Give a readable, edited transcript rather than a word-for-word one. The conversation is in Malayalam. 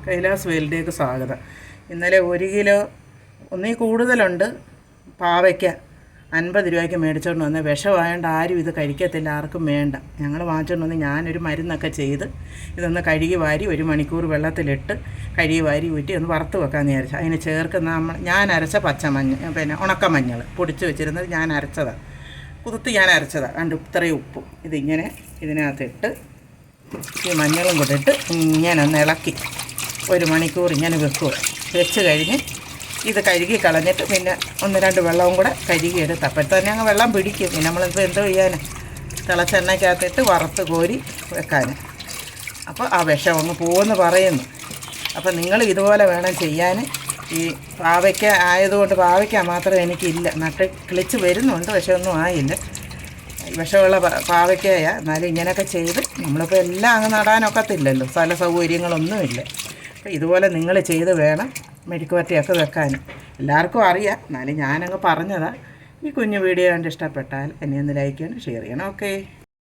കൈലാസ് വേലിലേക്ക് സ്വാഗതം. ഇന്നലെ 1 കിലോ ഒന്നിൽ കൂടുതലുണ്ട് പാവയ്ക്ക 50 രൂപയ്ക്ക് മേടിച്ചുകൊണ്ട് വന്ന്. വിഷമായതുകൊണ്ട് ആരും ഇത് കഴിക്കത്തില്ല, ആർക്കും വേണ്ട. ഞങ്ങൾ വാങ്ങിച്ചുകൊണ്ട് വന്ന് ഞാനൊരു മരുന്നൊക്കെ ചെയ്ത് ഇതൊന്ന് കഴുകി വാരി 1 മണിക്കൂർ വെള്ളത്തിലിട്ട് കഴുകി വാരി ഊറ്റി ഒന്ന് വറുത്ത് വെക്കാമെന്ന് വിചാരിച്ചു. അതിന് ചേർക്കുന്ന ഞാൻ അരച്ച പച്ചമഞ്ഞൾ, ഉണക്കമഞ്ഞൾ പൊടിച്ച് വെച്ചിരുന്നത് ഞാൻ അരച്ചതാണ്, കുതിർത്ത് ഞാൻ അരച്ചതാണ്. രണ്ട് ഇത്രയും ഉപ്പും ഇതിങ്ങനെ ഇതിനകത്തിട്ട് ഈ മഞ്ഞളും കൂടിയിട്ട് ഇങ്ങനെ ഒന്ന് ഇളക്കി 1 മണിക്കൂർ ഇങ്ങനെ വെക്കുക. വെച്ച് കഴിഞ്ഞ് ഇത് കഴുകി കളഞ്ഞിട്ട് പിന്നെ 1-2 വെള്ളവും കൂടെ കഴുകിയെടുത്ത് അപ്പോൾ തന്നെ അങ്ങ് വെള്ളം പിടിക്കും. പിന്നെ നമ്മളിപ്പോൾ എന്തോ ചെയ്യാൻ, തിളച്ച എണ്ണയ്ക്കകത്തിട്ട് വറുത്ത് കോരി വെക്കാൻ. അപ്പോൾ ആ വിഷം അങ്ങ് പോകുമെന്ന് പറയുന്നു. അപ്പോൾ നിങ്ങൾ ഇതുപോലെ വേണം ചെയ്യാൻ. ഈ പാവയ്ക്ക ആയതുകൊണ്ട് പാവയ്ക്ക മാത്രം എനിക്കില്ല, നട്ട് കിളിച്ച് വരുന്നുണ്ട്, പക്ഷെ ഒന്നും ആയില്ല. വിഷമുള്ള പാവയ്ക്കായ. എന്നാലും ഇങ്ങനെയൊക്കെ ചെയ്ത് നമ്മളിപ്പോൾ എല്ലാം അങ്ങ് നടാനൊക്കത്തില്ലല്ലോ, സ്ഥല സൗകര്യങ്ങളൊന്നുമില്ല. അപ്പോൾ ഇതുപോലെ നിങ്ങൾ ചെയ്ത് വേണം മെഴുക്കുവരട്ടിയൊക്കെ വെക്കാൻ. എല്ലാവർക്കും അറിയാം, എന്നാലും ഞാനങ്ങ് പറഞ്ഞതാണ്. ഈ കുഞ്ഞു വീഡിയോ കണ്ട് ഇഷ്ടപ്പെട്ടാൽ എന്നെ ഒന്ന് ലൈക്ക് ചെയ്യണം, ഷെയർ ചെയ്യണം. ഓക്കേ.